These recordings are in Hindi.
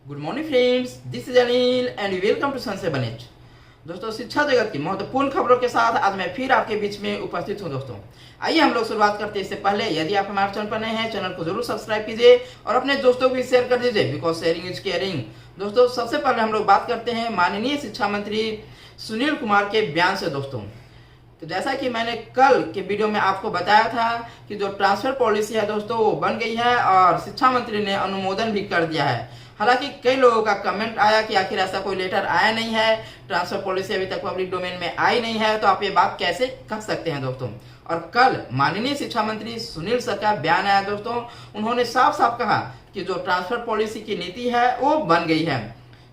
Good morning friends, this is Anil and welcome to सनसे बनेट। दोस्तों, शिक्षा जगत की महत्वपूर्ण खबरों के साथ आज मैं फिर आपके बीच में उपस्थित हूं। दोस्तों, आइए हम लोग शुरुआत करते हैं। इससे पहले यदि आप हमारे चैनल पर नए हैं, चैनल को जरूर सब्सक्राइब कीजिए और अपने दोस्तों को भी शेयर कर दीजिए, बिकॉज शेयरिंग इज केयरिंग। दोस्तों, सबसे पहले हम लोग बात करते हैं माननीय शिक्षा मंत्री सुनील कुमार के बयान से। दोस्तों, तो जैसा कि मैंने कल के वीडियो में आपको बताया था कि जो ट्रांसफर पॉलिसी है दोस्तों वो बन गई है और शिक्षा मंत्री ने अनुमोदन भी कर दिया है। हालांकि कई लोगों का कमेंट आया कि आखिर ऐसा कोई लेटर आया नहीं है, ट्रांसफर पॉलिसी अभी तक पब्लिक डोमेन में आई नहीं है, तो आप ये बात कैसे कह सकते हैं दोस्तों। और कल माननीय शिक्षा मंत्री सुनील सर का बयान आया दोस्तों। उन्होंने साफ साफ कहा कि जो ट्रांसफर पॉलिसी की नीति है वो बन गई है।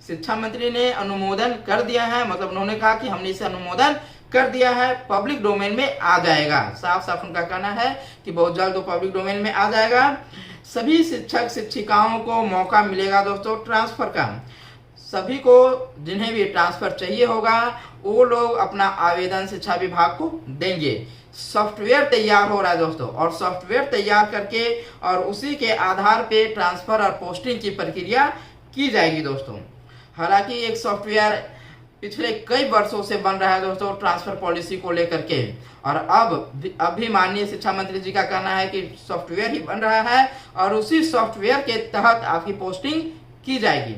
शिक्षा मंत्री ने अनुमोदन कर दिया है, मतलब उन्होंने कहा कि हमने इसे अनुमोदन कर दिया है, पब्लिक डोमेन में आ जाएगा। साफ साफ उनका कहना है कि बहुत जल्द वो पब्लिक डोमेन में आ जाएगा। सभी शिक्षक शिक्षिकाओं को मौका मिलेगा दोस्तों ट्रांसफर का। सभी को जिन्हें भी ट्रांसफर चाहिए होगा वो लोग अपना आवेदन शिक्षा विभाग को देंगे। सॉफ्टवेयर तैयार हो रहा है दोस्तों, और सॉफ्टवेयर तैयार करके और उसी के आधार पे ट्रांसफर और पोस्टिंग की प्रक्रिया की जाएगी दोस्तों। हालांकि एक सॉफ्टवेयर पिछले कई वर्षों से बन रहा है दोस्तों ट्रांसफर पॉलिसी को लेकर के, और अभी माननीय शिक्षा मंत्री जी का कहना है कि सॉफ्टवेयर ही बन रहा है और उसी सॉफ्टवेयर के तहत आपकी पोस्टिंग की जाएगी।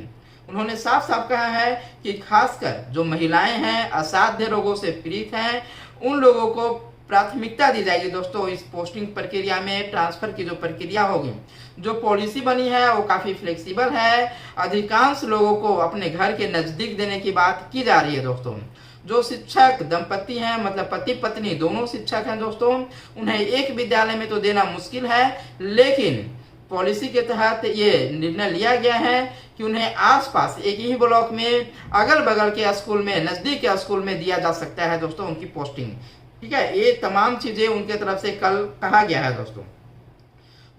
उन्होंने साफ साफ कहा है कि खासकर जो महिलाएं हैं, असाध्य रोगों से पीड़ित हैं, उन लोगों को प्राथमिकता दी जाएगी दोस्तों इस पोस्टिंग प्रक्रिया में। ट्रांसफर की जो प्रक्रिया होगी, जो पॉलिसी बनी है वो काफी फ्लेक्सिबल है। अधिकांश लोगों को अपने घर के नजदीक देने की बात की जा रही है दोस्तों। जो शिक्षक दंपति हैं, मतलब पति पत्नी दोनों शिक्षक हैं दोस्तों, उन्हें एक विद्यालय में तो देना मुश्किल है, लेकिन पॉलिसी के तहत ये निर्णय लिया गया है कि उन्हें आसपास एक ही ब्लॉक में अगल बगल के स्कूल में, नजदीक के स्कूल में दिया जा सकता है दोस्तों उनकी पोस्टिंग। ठीक है, ये तमाम चीजें उनके तरफ से कल कहा गया है दोस्तों।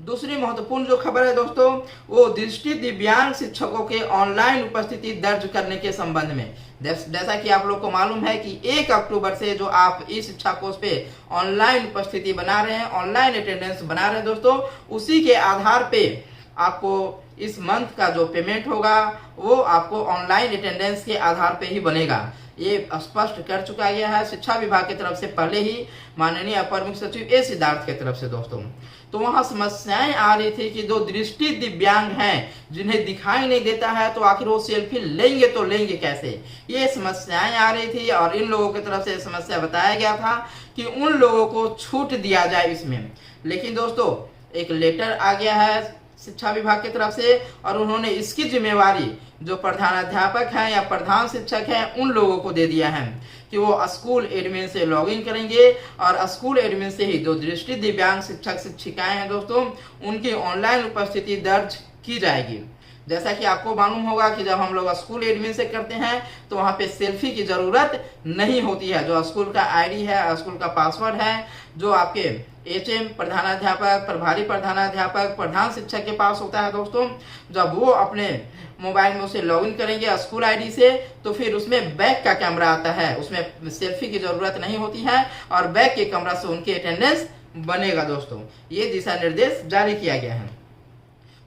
दूसरी महत्वपूर्ण जो खबर है दोस्तों वो दृष्टि दिव्यांग शिक्षकों के ऑनलाइन उपस्थिति दर्ज करने के संबंध में। जैसा कि आप लोग को मालूम है कि 1 अक्टूबर से जो आप इस शिक्षा कोष पे ऑनलाइन उपस्थिति बना रहे हैं, ऑनलाइन अटेंडेंस बना रहे हैं दोस्तों, उसी के आधार पे आपको इस मंथ का जो पेमेंट होगा वो आपको ऑनलाइन अटेंडेंस के आधार पे ही बनेगा। ये स्पष्ट कर चुका गया है शिक्षा विभाग की तरफ से पहले ही, माननीय अपर मुख्य सचिव ए सिद्धार्थ की तरफ से दोस्तों। तो वहां समस्याएं आ रही थी कि जो दृष्टि दिव्यांग हैं, जिन्हें दिखाई नहीं देता है, तो आखिर वो सेल्फी लेंगे तो लेंगे कैसे, ये समस्याएं आ रही थी। और इन लोगों की तरफ से समस्या बताया गया था कि उन लोगों को छूट दिया जाए इसमें। लेकिन दोस्तों एक लेटर आ गया है शिक्षा विभाग की तरफ से, और उन्होंने इसकी जिम्मेवारी जो प्रधानाध्यापक हैं या प्रधान शिक्षक हैं उन लोगों को दे दिया है कि वो स्कूल एडमिन से लॉगिन करेंगे और स्कूल एडमिन से ही जो दृष्टि दिव्यांग शिक्षक शिक्षिकाएं हैं दोस्तों उनकी ऑनलाइन उपस्थिति दर्ज की जाएगी। जैसा कि आपको मालूम होगा कि जब हम लोग स्कूल एडमिन से करते हैं तो वहाँ पे सेल्फी की जरूरत नहीं होती है। जो स्कूल का आईडी है, स्कूल का पासवर्ड है, जो आपके एचएम प्रधानाध्यापक, प्रभारी प्रधानाध्यापक, प्रधान शिक्षक के पास होता है दोस्तों, जब वो अपने मोबाइल में उसे लॉगिन करेंगे स्कूल आईडी से, तो फिर उसमें बैक का कैमरा आता है, उसमें सेल्फी की जरूरत नहीं होती है और बैक के कैमरा से उनकी अटेंडेंस बनेगा दोस्तों। ये दिशा निर्देश जारी किया गया है।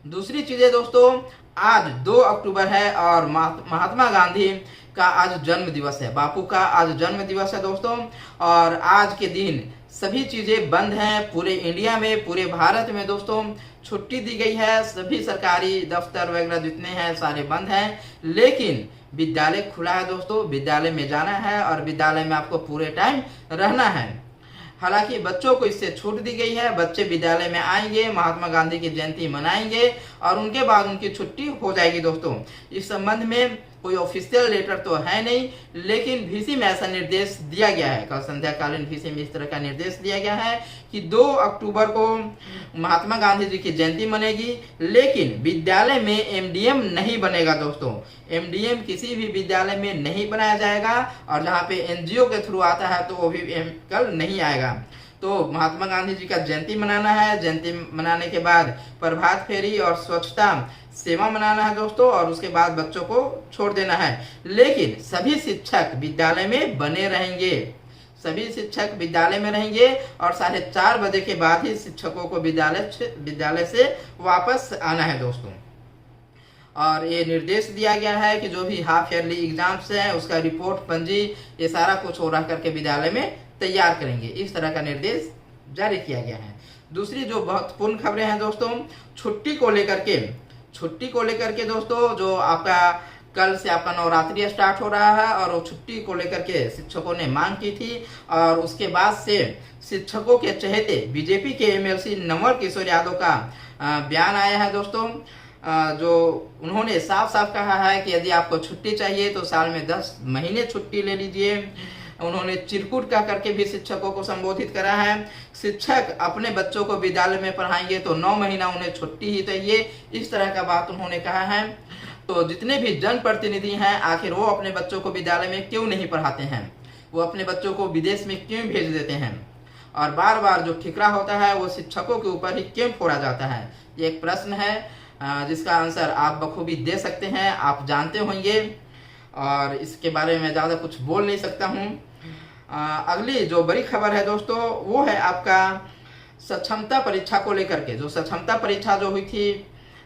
दूसरी चीजें दोस्तों, आज 2 अक्टूबर है और महात्मा गांधी का आज जन्म दिवस है, बापू का आज जन्म दिवस है दोस्तों। और आज के दिन सभी चीजें बंद हैं पूरे इंडिया में, पूरे भारत में दोस्तों। छुट्टी दी गई है, सभी सरकारी दफ्तर वगैरह जितने हैं सारे बंद हैं, लेकिन विद्यालय खुला है दोस्तों। विद्यालय में जाना है और विद्यालय में आपको पूरे टाइम रहना है। हालांकि बच्चों को इससे छूट दी गई है, बच्चे विद्यालय में आएंगे, महात्मा गांधी की जयंती मनाएंगे और उनके बाद उनकी छुट्टी हो जाएगी दोस्तों। इस संबंध में कोई ऑफिशियल लेटर तो है नहीं, लेकिन वीसी में ऐसा निर्देश दिया गया है। कल संध्याकालीन वीसी में इस तरह का निर्देश दिया गया है कि 2 अक्टूबर को महात्मा गांधी जी की जयंती मनेगी, लेकिन विद्यालय में एमडीएम नहीं बनेगा दोस्तों। एमडीएम किसी भी विद्यालय में नहीं बनाया जाएगा, और जहाँ पे एनजीओ के थ्रू आता है तो वो भी कल नहीं आएगा। तो महात्मा गांधी जी का जयंती मनाना है, जयंती मनाने के बाद प्रभात फेरी और स्वच्छता सेवा मनाना है दोस्तों, और उसके बाद बच्चों को छोड़ देना है। लेकिन सभी शिक्षक विद्यालय में बने रहेंगे, सभी शिक्षक विद्यालय में रहेंगे और 4:30 बजे के बाद ही शिक्षकों को विद्यालय से वापस आना है दोस्तों। और ये निर्देश दिया गया है कि जो भी हाफ ईयरली एग्जाम्स हैं उसका रिपोर्ट पंजी ये सारा कुछ हो रहा करके विद्यालय में तैयार करेंगे, इस तरह का निर्देश जारी किया गया है। दूसरी जो महत्वपूर्ण खबरें हैं दोस्तों, छुट्टी को लेकर के दोस्तों, जो आपका कल से आपका नवरात्रि स्टार्ट हो रहा है और वो छुट्टी को लेकर के शिक्षकों ने मांग की थी और उसके बाद से शिक्षकों के चहेते बीजेपी के एमएलसी नवल किशोर यादव का बयान आया है दोस्तों, जो उन्होंने साफ साफ कहा है कि यदि आपको छुट्टी चाहिए तो साल में 10 महीने छुट्टी ले लीजिए। उन्होंने चिरकुट कह करके भी शिक्षकों को संबोधित करा है। शिक्षक अपने बच्चों को विद्यालय में पढ़ाएंगे तो 9 महीना उन्हें छुट्टी ही चाहिए, इस तरह का बात उन्होंने कहा है। तो जितने भी जनप्रतिनिधि हैं आखिर वो अपने बच्चों को विद्यालय में क्यों नहीं पढ़ाते हैं, वो अपने बच्चों को विदेश में क्यों भेज देते हैं और बार बार जो ठिकरा होता है वो शिक्षकों के ऊपर ही क्यों फोड़ा जाता है, ये एक प्रश्न है जिसका आंसर आप बखूबी दे सकते हैं, आप जानते होंगे और इसके बारे में ज़्यादा कुछ बोल नहीं सकता हूँ। अगली जो बड़ी खबर है दोस्तों वो है आपका सक्षमता परीक्षा को लेकर के। जो सक्षमता परीक्षा जो हुई थी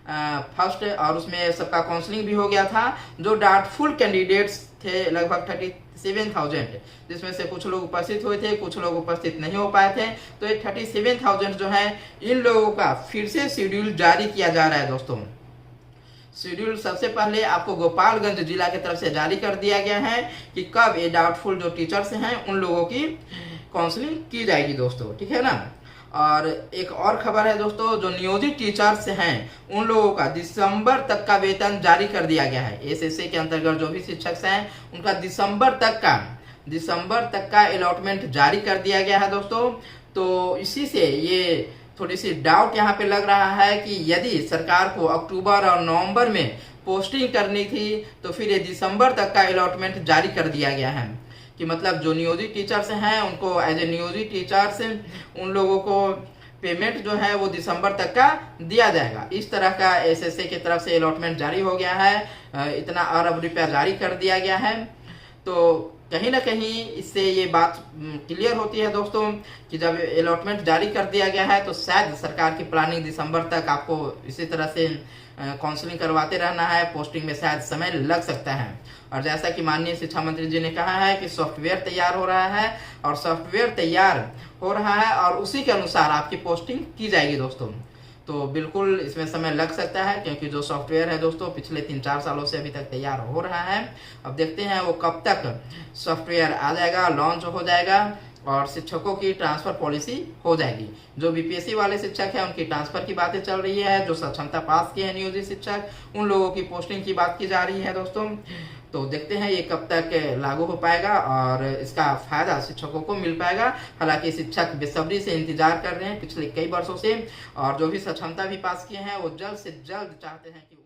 फर्स्ट और उसमें सबका काउंसलिंग भी हो गया था। जो डाउटफुल कैंडिडेट्स थे लगभग 37,000, जिसमें से कुछ लोग उपस्थित हुए थे, कुछ लोग उपस्थित नहीं हो पाए थे। तो ये 37,000 जो है इन लोगों का फिर से शेड्यूल जारी किया जा रहा है दोस्तों। शेड्यूल सबसे पहले आपको गोपालगंज जिला की तरफ से जारी कर दिया गया है कि कब ये डाउटफुल जो टीचर्स हैं उन लोगों की काउंसलिंग की जाएगी दोस्तों, ठीक है ना। और एक और खबर है दोस्तों, जो नियोजित टीचर्स हैं उन लोगों का दिसंबर तक का वेतन जारी कर दिया गया है। एसएससी के अंतर्गत जो भी शिक्षक हैं उनका दिसंबर तक का अलॉटमेंट जारी कर दिया गया है दोस्तों। तो इसी से ये थोड़ी सी डाउट यहाँ पे लग रहा है कि यदि सरकार को अक्टूबर और नवंबर में पोस्टिंग करनी थी तो फिर ये दिसंबर तक का अलॉटमेंट जारी कर दिया गया है कि मतलब जो नियोजित टीचर्स हैं उनको एज ए नियोजित टीचर्स उन लोगों को पेमेंट जो है वो दिसंबर तक का दिया जाएगा। इस तरह का एसएससी की तरफ से अलॉटमेंट जारी हो गया है, इतना अरब रुपया जारी कर दिया गया है। तो कहीं ना कहीं इससे ये बात क्लियर होती है दोस्तों कि जब अलॉटमेंट जारी कर दिया गया है तो शायद सरकार की प्लानिंग दिसंबर तक आपको इसी तरह से काउंसलिंग करवाते रहना है, पोस्टिंग में शायद समय लग सकता है। और जैसा कि माननीय शिक्षा मंत्री जी ने कहा है कि सॉफ्टवेयर तैयार हो रहा है और सॉफ्टवेयर तैयार हो रहा है और उसी के अनुसार आपकी पोस्टिंग की जाएगी दोस्तों। तो बिल्कुल इसमें समय लग सकता है क्योंकि जो सॉफ्टवेयर है दोस्तों पिछले 3-4 सालों से अभी तक तैयार हो रहा है। अब देखते हैं वो कब तक सॉफ्टवेयर आ जाएगा, लॉन्च हो जाएगा और शिक्षकों की ट्रांसफर पॉलिसी हो जाएगी। जो बीपीएससी वाले शिक्षक हैं उनकी ट्रांसफर की बातें चल रही है, जो सक्षमता पास किए हैं नियोजित शिक्षक उन लोगों की पोस्टिंग की बात की जा रही है दोस्तों। तो देखते हैं ये कब तक लागू हो पाएगा और इसका फायदा शिक्षकों को मिल पाएगा। हालांकि शिक्षक बेसब्री से इंतजार कर रहे हैं पिछले कई वर्षों से और जो भी सक्षमता भी पास किए हैं वो जल्द से जल्द चाहते हैं कि